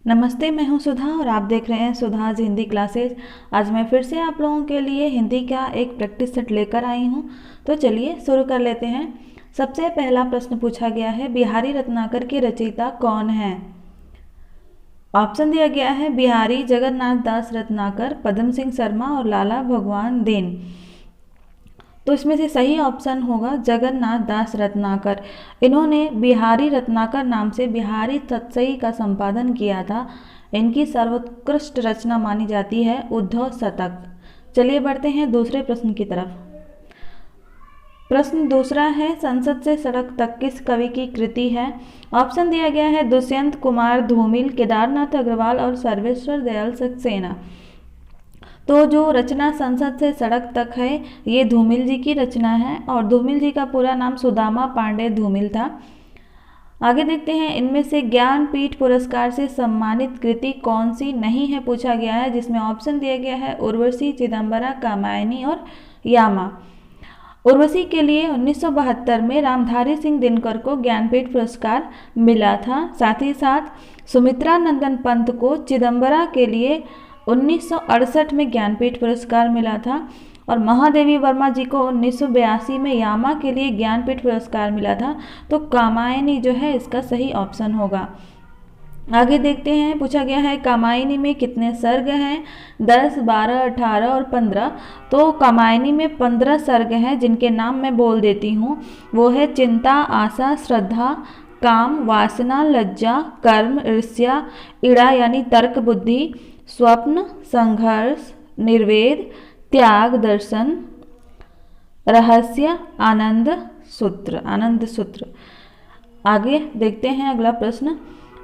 नमस्ते, मैं हूं सुधा और आप देख रहे हैं सुधाज हिंदी क्लासेस। आज मैं फिर से आप लोगों के लिए हिंदी का एक प्रैक्टिस सेट लेकर आई हूं। तो चलिए शुरू कर लेते हैं। सबसे पहला प्रश्न पूछा गया है, बिहारी रत्नाकर के रचयिता कौन है? ऑप्शन दिया गया है बिहारी जगन्नाथ दास रत्नाकर, पद्म सिंह शर्मा और लाला भगवान देन। तो इसमें से सही ऑप्शन होगा जगन्नाथ दास रत्नाकर। इन्होंने बिहारी रत्नाकर नाम से बिहारी तत्सई का संपादन किया था। इनकी सर्वोत्कृष्ट रचना मानी जाती है उद्धव शतक। चलिए बढ़ते हैं दूसरे प्रश्न की तरफ। प्रश्न दूसरा है, संसद से सड़क तक किस कवि की कृति है? ऑप्शन दिया गया है दुष्यंत कुमार धूमिल, केदारनाथ अग्रवाल और सर्वेश्वर दयाल सक्सेना। तो जो रचना संसद से सड़क तक है ये धूमिल जी की रचना है और धूमिल जी का पूरा नाम सुदामा पांडे धूमिल था। आगे देखते हैं, इनमें से ज्ञानपीठ पुरस्कार से सम्मानित कृति कौन सी नहीं है पूछा गया है, जिसमें ऑप्शन दिया गया है उर्वशी, चिदम्बरा, कामायनी और यामा। उर्वशी के लिए 1972 में रामधारी सिंह दिनकर को ज्ञानपीठ पुरस्कार मिला था। साथ ही साथ सुमित्रा नंदन पंत को चिदम्बरा के लिए 1968 में ज्ञानपीठ पुरस्कार मिला था और महादेवी वर्मा जी को 1982 में यामा के लिए ज्ञानपीठ पुरस्कार मिला था। तो कामायनी जो है इसका सही ऑप्शन होगा। आगे देखते हैं, पूछा गया है कामायनी में कितने सर्ग हैं? 10, 12, 18 और 15। तो कामायनी में 15 सर्ग हैं जिनके नाम मैं बोल देती हूँ। वो है चिंता, आशा, श्रद्धा, काम, वासना, लज्जा, कर्म, ईर्ष्या, इड़ा यानी तर्क बुद्धि, स्वप्न, संघर्ष, निर्वेद, त्याग, दर्शन, रहस्य, आनंद सूत्र। आगे देखते हैं अगला प्रश्न।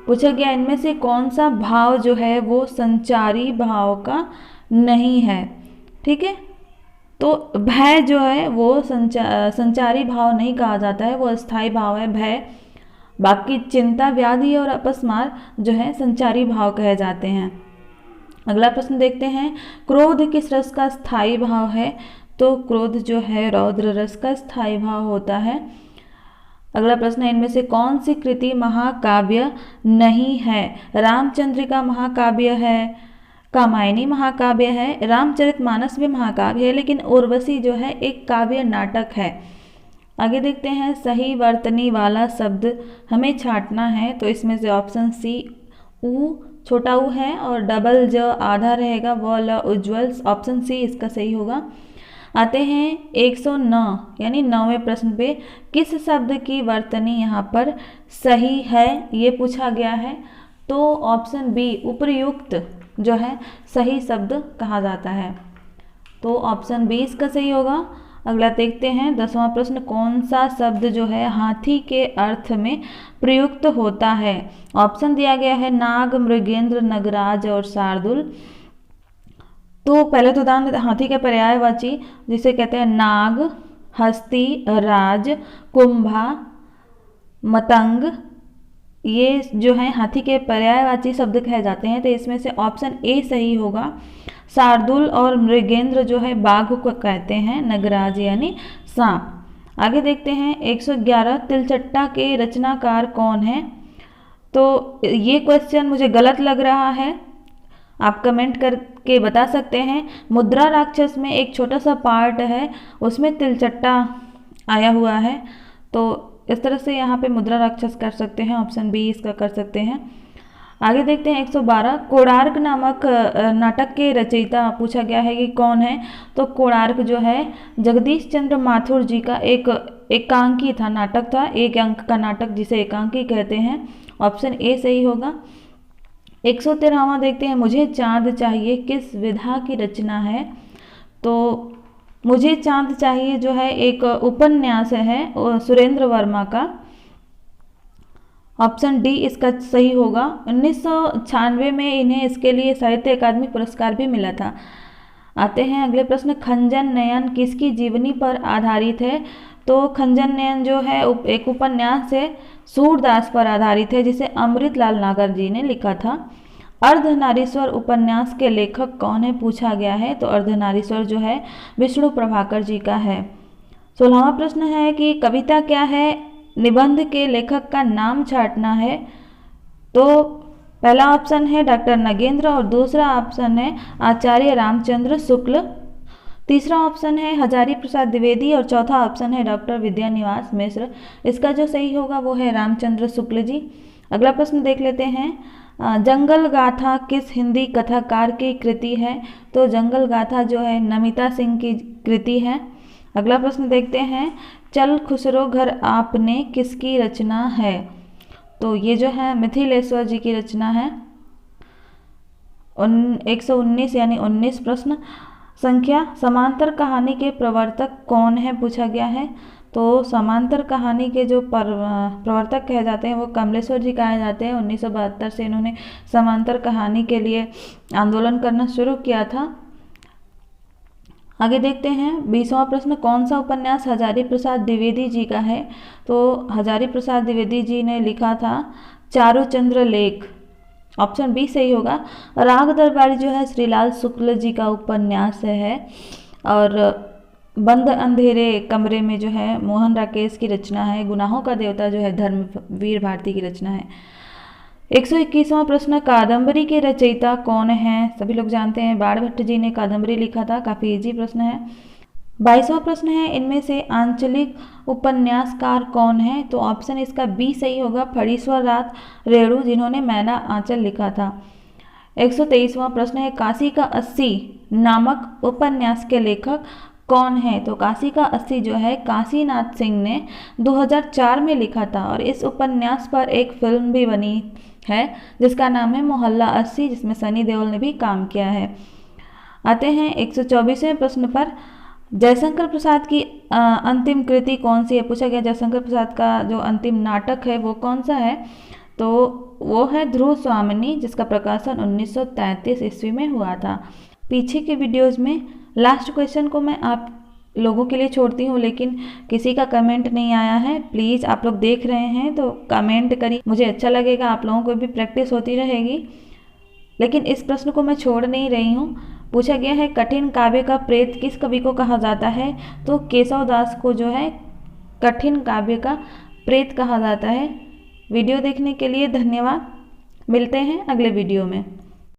पूछा गया इनमें से कौन सा भाव जो है वो संचारी भाव का नहीं है? ठीक है, तो भय जो है वो संचारी भाव नहीं कहा जाता है, वो अस्थाई भाव है भय। बाकी चिंता, व्याधि और अपस्मार जो है संचारी भाव कहे जाते हैं। अगला प्रश्न देखते हैं, क्रोध किस रस का स्थायी भाव है? तो क्रोध जो है रौद्र रस का स्थायी भाव होता है। अगला प्रश्न है, इनमें से कौन सी कृति महाकाव्य नहीं है? रामचंद्रिका महाकाव्य है, कामायनी महाकाव्य है, रामचरितमानस भी महाकाव्य है, लेकिन उर्वशी जो है एक काव्य नाटक है। आगे देखते हैं, सही वर्तनी वाला शब्द हमें छांटना है। तो इसमें से ऑप्शन सी ऊ, छोटा ऊ है और डबल ज आधा रहेगा, व ल उज्ज्वल। ऑप्शन सी इसका सही होगा। आते हैं 109 यानी 9वें प्रश्न पे, किस शब्द की वर्तनी यहाँ पर सही है ये पूछा गया है। तो ऑप्शन बी उपर्युक्त जो है सही शब्द कहा जाता है। तो ऑप्शन बी इसका सही होगा। अगला देखते हैं 10वां प्रश्न, कौन सा शब्द जो है हाथी के अर्थ में प्रयुक्त होता है? ऑप्शन दिया गया है नाग, मृगेंद्र, नगराज और शार्दुल। तो पहले तो उदाहरण हाथी के पर्यायवाची जिसे कहते हैं नाग, हस्ती, राज, कुंभा, मतंग, ये जो है हाथी के पर्यायवाची शब्द कहे जाते हैं। तो इसमें से ऑप्शन ए सही होगा। शार्दुल और मृगेंद्र जो है बाघ को कहते हैं, नगराज यानी सांप। आगे देखते हैं 111, तिलचट्टा के रचनाकार कौन है? तो ये क्वेश्चन मुझे गलत लग रहा है, आप कमेंट करके बता सकते हैं। मुद्रा राक्षस में एक छोटा सा पार्ट है उसमें तिलचट्टा आया हुआ है, तो इस तरह से यहाँ पे मुद्रा राक्षस कर सकते हैं, ऑप्शन बी इसका कर सकते हैं। आगे देखते हैं 112, कोणार्क नामक नाटक के रचयिता पूछा गया है कि कौन है? तो कोणार्क जो है जगदीश चंद्र माथुर जी का एक एकांकी था, नाटक था, एक अंक का नाटक जिसे एकांकी कहते हैं। ऑप्शन ए सही होगा। 113वां देखते हैं, मुझे चांद चाहिए किस विधा की रचना है? तो मुझे चांद चाहिए जो है एक उपन्यास है सुरेंद्र वर्मा का। ऑप्शन डी इसका सही होगा। 1996 में इन्हें इसके लिए साहित्य अकादमी पुरस्कार भी मिला था। आते हैं अगले प्रश्न, खंजन नयन किसकी जीवनी पर आधारित है? तो खंजन नयन जो है एक उपन्यास है, सूरदास पर आधारित है, जिसे अमृतलाल नागर जी ने लिखा था। अर्धनारीश्वर उपन्यास के लेखक कौन है पूछा गया है? तो अर्धनारीश्वर जो है विष्णु प्रभाकर जी का है। 16वां प्रश्न है कि कविता क्या है? निबंध के लेखक का नाम छांटना है। तो पहला ऑप्शन है डॉक्टर नगेंद्र और दूसरा ऑप्शन है आचार्य रामचंद्र शुक्ल। तीसरा ऑप्शन है हजारी प्रसाद द्विवेदी और चौथा ऑप्शन है डॉक्टर विद्यानिवास मिश्र। इसका जो सही होगा वो है रामचंद्र शुक्ल जी। अगला प्रश्न देख लेते हैं, जंगल गाथा किस हिंदी कथाकार की कृति है? तो जंगल गाथा जो है नमिता सिंह की कृति है। अगला प्रश्न देखते हैं, चल खुसरो घर आपने किसकी रचना है? तो ये जो है मिथिलेश्वर जी की रचना है। 119 यानी 19 प्रश्न संख्या, समांतर कहानी के प्रवर्तक कौन है पूछा गया है। तो समांतर कहानी के जो प्रवर्तक कहे जाते हैं वो कमलेश्वर जी कहे जाते हैं। 1972 से इन्होंने समांतर कहानी के लिए आंदोलन करना शुरू किया था। आगे देखते हैं 20वां प्रश्न, कौन सा उपन्यास हजारी प्रसाद द्विवेदी जी का है? तो हजारी प्रसाद द्विवेदी जी ने लिखा था चारुचंद्र लेख। ऑप्शन बी सही होगा। राग दरबारी जो है श्रीलाल शुक्ल जी का उपन्यास है और बंद अंधेरे कमरे में जो है मोहन राकेश की रचना है। गुनाहों का देवता जो है धर्मवीर भारती की रचना है। 121वां प्रश्न, कादम्बरी के रचयिता कौन है? सभी लोग जानते हैं बाणभट्ट जी ने कादम्बरी लिखा था। काफ़ी इजी प्रश्न है। 22वां प्रश्न है, इनमें से आंचलिक उपन्यासकार कौन है? तो ऑप्शन इसका बी सही होगा, फणीश्वर नाथ रेणु जिन्होंने मैना आंचल लिखा था। 123वां प्रश्न है, काशी का 80 नामक उपन्यास के लेखक कौन है? तो काशी का 80 जो है काशीनाथ सिंह ने 2004 में लिखा था और इस उपन्यास पर एक फिल्म भी बनी है जिसका नाम है मोहल्ला 80, जिसमें सनी देओल ने भी काम किया है। आते हैं 124वें प्रश्न पर, जयशंकर प्रसाद की अंतिम कृति कौन सी है पूछा गया। जयशंकर प्रसाद का जो अंतिम नाटक है वो कौन सा है? तो वो है ध्रुव स्वामिनी, जिसका प्रकाशन 1933 ईस्वी में हुआ था। पीछे के वीडियोज़ में लास्ट क्वेश्चन को मैं आप लोगों के लिए छोड़ती हूँ, लेकिन किसी का कमेंट नहीं आया है। प्लीज़ आप लोग देख रहे हैं तो कमेंट करिए, मुझे अच्छा लगेगा, आप लोगों को भी प्रैक्टिस होती रहेगी। लेकिन इस प्रश्न को मैं छोड़ नहीं रही हूँ। पूछा गया है कठिन काव्य का प्रेत किस कवि को कहा जाता है? तो केशव दास को जो है कठिन काव्य का प्रेत कहा जाता है। वीडियो देखने के लिए धन्यवाद। मिलते हैं अगले वीडियो में।